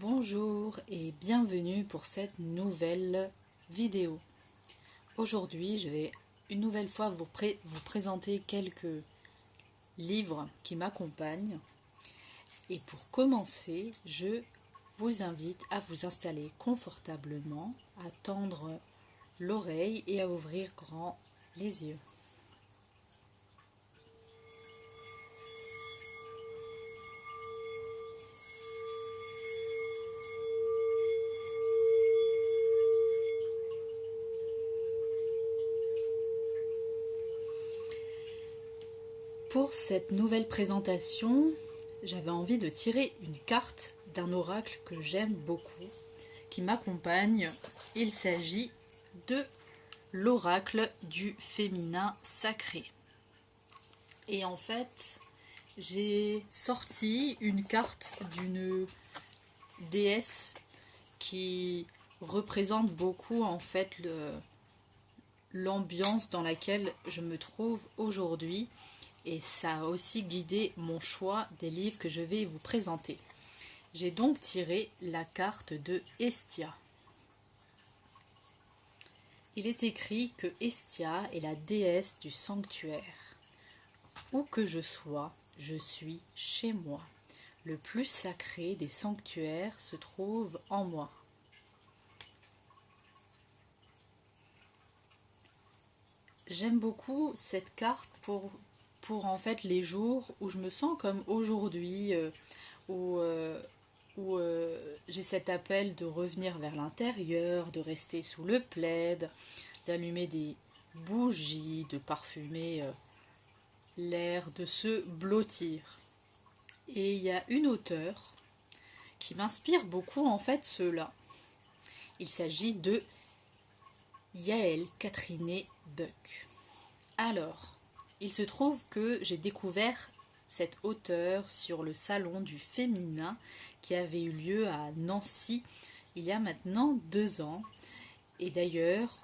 Bonjour et bienvenue pour cette nouvelle vidéo. Aujourd'hui, je vais une nouvelle fois vous présenter quelques livres qui m'accompagnent. Et pour commencer, je vous invite à vous installer confortablement, à tendre l'oreille et à ouvrir grand les yeux. Pour cette nouvelle présentation, j'avais envie de tirer une carte d'un oracle que j'aime beaucoup, qui m'accompagne. Il s'agit de l'oracle du féminin sacré. Et en fait, j'ai sorti une carte d'une déesse qui représente beaucoup en fait l'ambiance dans laquelle je me trouve aujourd'hui. Et ça a aussi guidé mon choix des livres que je vais vous présenter. J'ai donc tiré la carte de Hestia. Il est écrit que Hestia est la déesse du sanctuaire. Où que je sois, je suis chez moi. Le plus sacré des sanctuaires se trouve en moi. J'aime beaucoup cette carte pour en fait les jours où je me sens comme aujourd'hui, où, j'ai cet appel de revenir vers l'intérieur, de rester sous le plaid, d'allumer des bougies, de parfumer l'air, de se blottir. Et il y a une auteure qui m'inspire beaucoup en fait cela. Il s'agit de Yael Katriné Buck. Alors, il se trouve que j'ai découvert cette auteure sur le salon du féminin qui avait eu lieu à Nancy il y a maintenant 2 ans. Et d'ailleurs,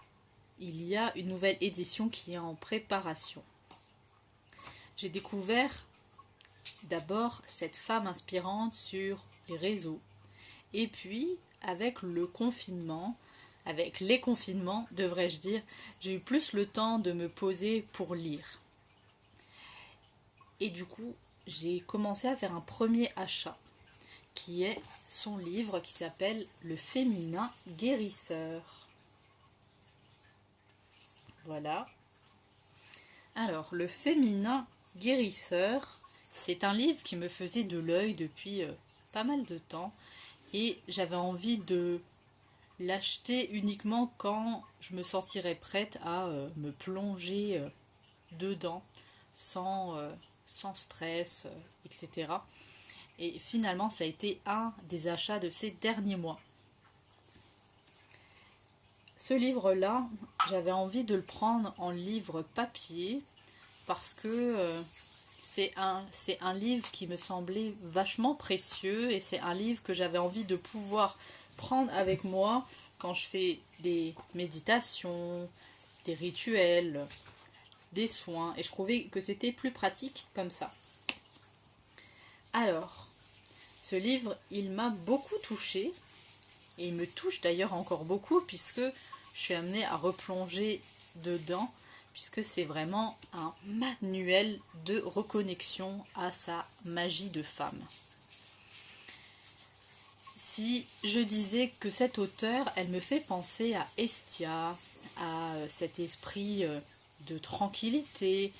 il y a une nouvelle édition qui est en préparation. J'ai découvert d'abord cette femme inspirante sur les réseaux. Et puis, avec le confinement, avec les confinements, devrais-je dire, j'ai eu plus le temps de me poser pour lire. Et du coup, j'ai commencé à faire un premier achat, qui est son livre qui s'appelle Le féminin guérisseur. Voilà. Alors, Le féminin guérisseur, c'est un livre qui me faisait de l'œil depuis pas mal de temps. Et j'avais envie de l'acheter uniquement quand je me sentirais prête à me plonger dedans sans stress, etc. Et finalement, ça a été un des achats de ces derniers mois. Ce livre-là, j'avais envie de le prendre en livre papier parce que c'est un livre qui me semblait vachement précieux et c'est un livre que j'avais envie de pouvoir prendre avec moi quand je fais des méditations, des rituels, des soins, et je trouvais que c'était plus pratique comme ça. Alors, ce livre, il m'a beaucoup touchée, et il me touche d'ailleurs encore beaucoup, puisque je suis amenée à replonger dedans, puisque c'est vraiment un manuel de reconnexion à sa magie de femme. Si je disais que cette auteure, elle me fait penser à Hestia, à cet esprit de tranquillité,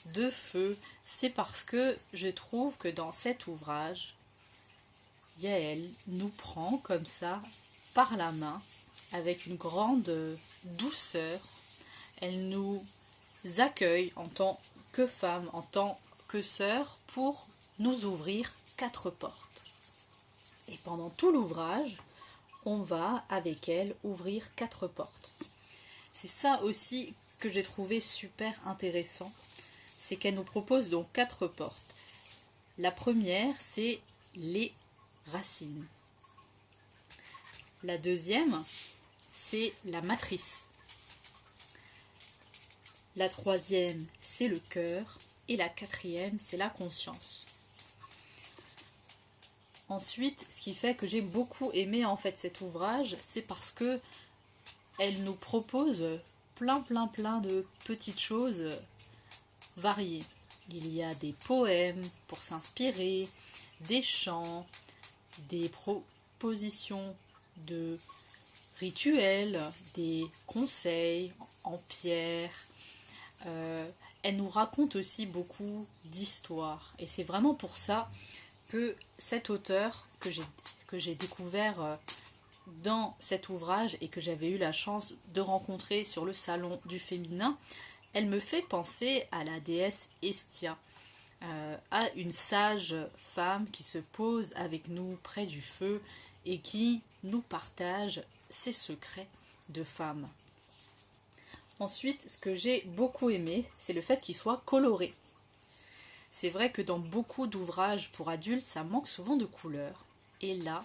de feu, c'est parce que je trouve que dans cet ouvrage, Yael nous prend comme ça par la main avec une grande douceur. Elle nous accueille en tant que femme, en tant que sœur, pour nous ouvrir 4 portes. Et pendant tout l'ouvrage, on va avec elle ouvrir 4 portes. C'est ça aussi que j'ai trouvé super intéressant, c'est qu'elle nous propose donc 4 portes. La première, c'est les racines. La deuxième, c'est la matrice. La troisième, c'est le cœur. Et la quatrième, c'est la conscience. Ensuite, ce qui fait que j'ai beaucoup aimé en fait cet ouvrage, c'est parce que elle nous propose plein de petites choses variées. Il y a des poèmes pour s'inspirer, des chants, des propositions de rituels, des conseils en pierre. Elle nous raconte aussi beaucoup d'histoires. Et c'est vraiment pour ça que cet auteur que j'ai découvert dans cet ouvrage et que j'avais eu la chance de rencontrer sur le salon du féminin, elle me fait penser à la déesse Hestia, à une sage femme qui se pose avec nous près du feu et qui nous partage ses secrets de femme. Ensuite, ce que j'ai beaucoup aimé, c'est le fait qu'il soit coloré. C'est vrai que dans beaucoup d'ouvrages pour adultes, ça manque souvent de couleurs. Et là,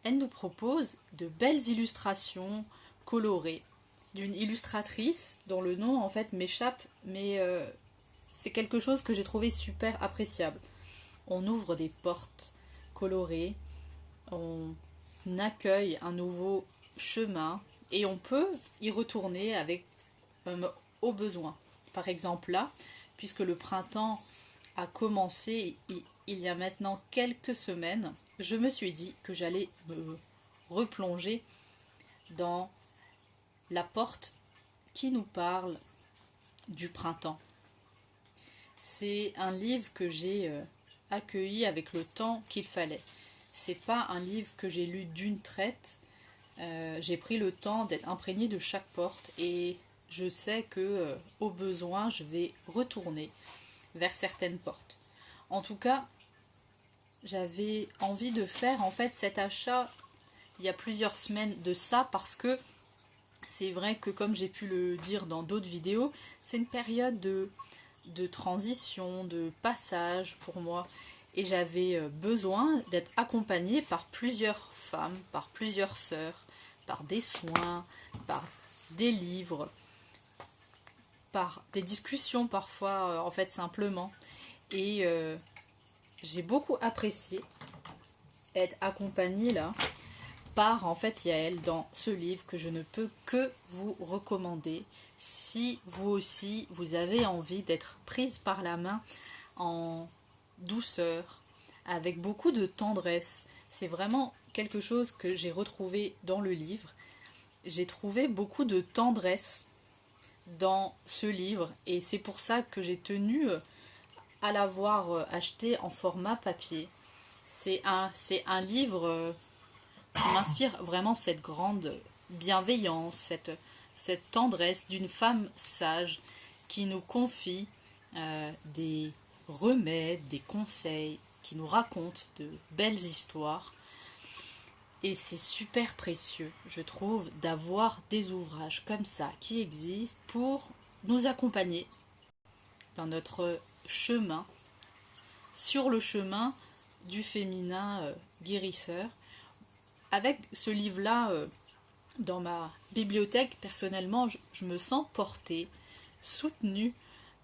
elle nous propose de belles illustrations colorées d'une illustratrice dont le nom en fait m'échappe, mais c'est quelque chose que j'ai trouvé super appréciable. On ouvre des portes colorées, on accueille un nouveau chemin et on peut y retourner avec au besoin. Par exemple là, puisque le printemps a commencé il y a maintenant quelques semaines, je me suis dit que j'allais me replonger dans la porte qui nous parle du printemps. C'est un livre que j'ai accueilli avec le temps qu'il fallait. C'est pas un livre que j'ai lu d'une traite. J'ai pris le temps d'être imprégnée de chaque porte et je sais que au besoin je vais retourner vers certaines portes. En tout cas, j'avais envie de faire en fait cet achat il y a plusieurs semaines de ça parce que c'est vrai que comme j'ai pu le dire dans d'autres vidéos, c'est une période de transition, de passage pour moi. Et j'avais besoin d'être accompagnée par plusieurs femmes, par plusieurs sœurs, par des soins, par des livres, par des discussions parfois, en fait simplement. Et j'ai beaucoup apprécié être accompagnée là par en fait Yael dans ce livre que je ne peux que vous recommander si vous aussi vous avez envie d'être prise par la main en douceur, avec beaucoup de tendresse. C'est vraiment quelque chose que j'ai retrouvé dans le livre. J'ai trouvé beaucoup de tendresse dans ce livre et c'est pour ça que j'ai tenu à l'avoir acheté en format papier. C'est un livre qui m'inspire vraiment cette grande bienveillance, cette tendresse d'une femme sage qui nous confie des remèdes, des conseils, qui nous raconte de belles histoires. Et c'est super précieux, je trouve, d'avoir des ouvrages comme ça qui existent pour nous accompagner dans notre chemin, sur le chemin du féminin guérisseur. Avec ce livre-là dans ma bibliothèque, personnellement, je me sens portée, soutenue.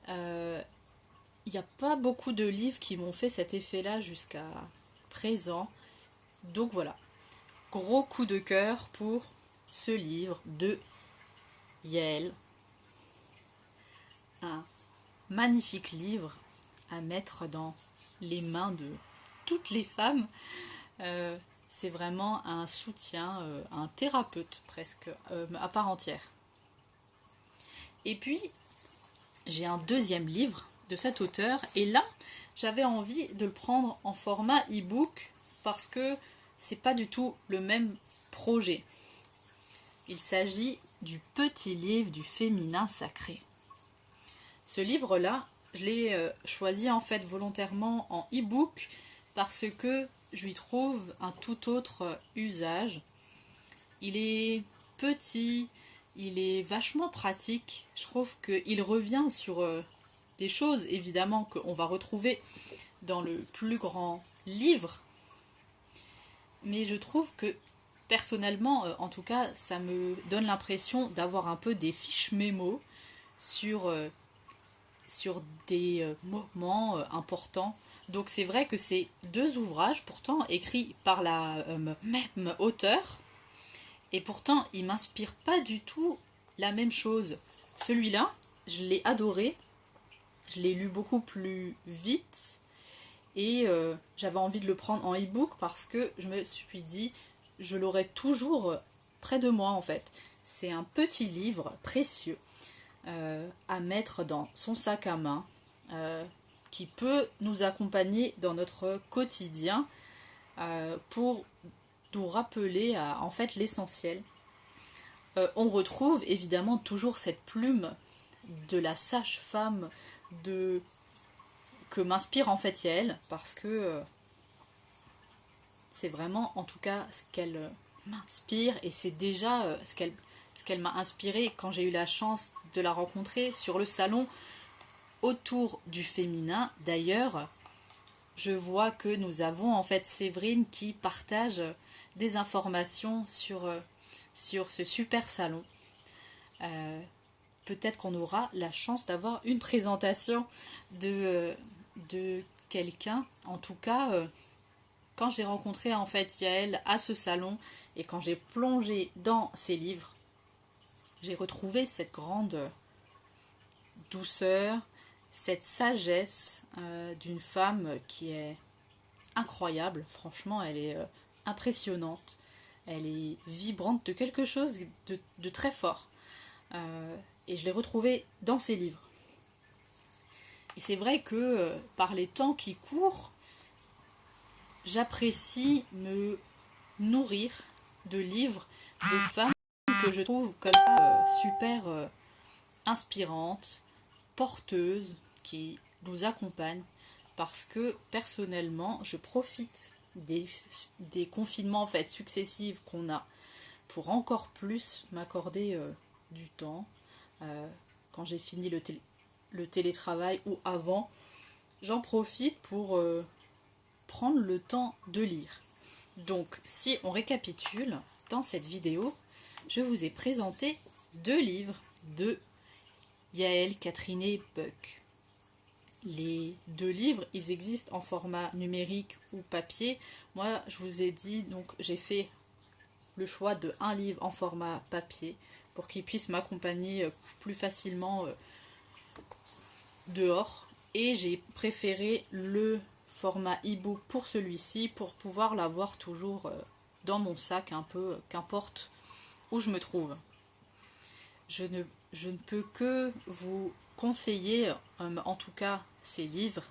Il n'y a pas beaucoup de livres qui m'ont fait cet effet-là jusqu'à présent. Donc voilà, gros coup de cœur pour ce livre de Yael. Un magnifique livre à mettre dans les mains de toutes les femmes. C'est vraiment un soutien, un thérapeute presque à part entière. Et puis, j'ai un deuxième livre de cet auteur et là, j'avais envie de le prendre en format e-book parce que c'est pas du tout le même projet. Il s'agit du petit livre du féminin sacré. Ce livre-là, je l'ai choisi en fait volontairement en e-book parce que je lui trouve un tout autre usage. Il est petit, il est vachement pratique. Je trouve qu'il revient sur des choses évidemment qu'on va retrouver dans le plus grand livre. Mais je trouve que personnellement, en tout cas, ça me donne l'impression d'avoir un peu des fiches mémo sur des moments importants Donc c'est vrai que c'est deux ouvrages pourtant écrits par la même auteure et pourtant ils m'inspirent pas du tout la même chose. Celui-là, je l'ai adoré, je l'ai lu beaucoup plus vite et j'avais envie de le prendre en e-book parce que je me suis dit je l'aurai toujours près de moi en fait. C'est un petit livre précieux à mettre dans son sac à main qui peut nous accompagner dans notre quotidien pour nous rappeler en fait l'essentiel. On retrouve évidemment toujours cette plume de la sage-femme de que m'inspire en fait Yael parce que c'est vraiment en tout cas ce qu'elle m'inspire et c'est déjà ce qu'elle m'a inspiré quand j'ai eu la chance de la rencontrer sur le salon autour du féminin. D'ailleurs, je vois que nous avons en fait Séverine qui partage des informations sur ce super salon. Peut-être qu'on aura la chance d'avoir une présentation de quelqu'un. En tout cas, quand j'ai rencontré en fait Yael à ce salon et quand j'ai plongé dans ses livres, j'ai retrouvé cette grande douceur, cette sagesse d'une femme qui est incroyable. Franchement, elle est impressionnante. Elle est vibrante de quelque chose de très fort. Et je l'ai retrouvée dans ses livres. Et c'est vrai que par les temps qui courent, j'apprécie me nourrir de livres de femmes que je trouve comme ça super inspirantes, porteuses, qui nous accompagnent parce que personnellement je profite des confinements en fait successifs qu'on a pour encore plus m'accorder du temps quand j'ai fini le télétravail ou avant, j'en profite pour prendre le temps de lire. Donc si on récapitule, dans cette vidéo, je vous ai présenté deux livres de Yael Katriné Buck. Les deux livres, ils existent en format numérique ou papier. Moi, je vous ai dit, donc j'ai fait le choix de un livre en format papier pour qu'il puisse m'accompagner plus facilement dehors. Et j'ai préféré le format e-book pour celui-ci pour pouvoir l'avoir toujours dans mon sac un peu, qu'importe où je me trouve. Je ne peux que vous conseiller, en tout cas, ces livres.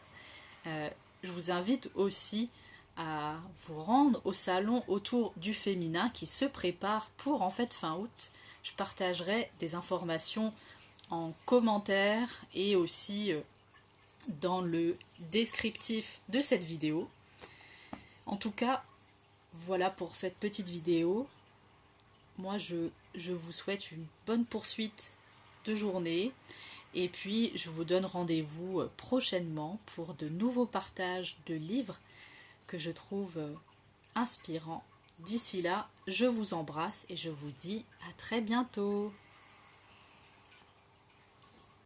Je vous invite aussi à vous rendre au salon autour du féminin qui se prépare pour en fait fin août. Je partagerai des informations en commentaire et aussi dans le descriptif de cette vidéo. En tout cas, voilà pour cette petite vidéo. Moi, je vous souhaite une bonne poursuite de journée. Et puis, je vous donne rendez-vous prochainement pour de nouveaux partages de livres que je trouve inspirants. D'ici là, je vous embrasse et je vous dis à très bientôt.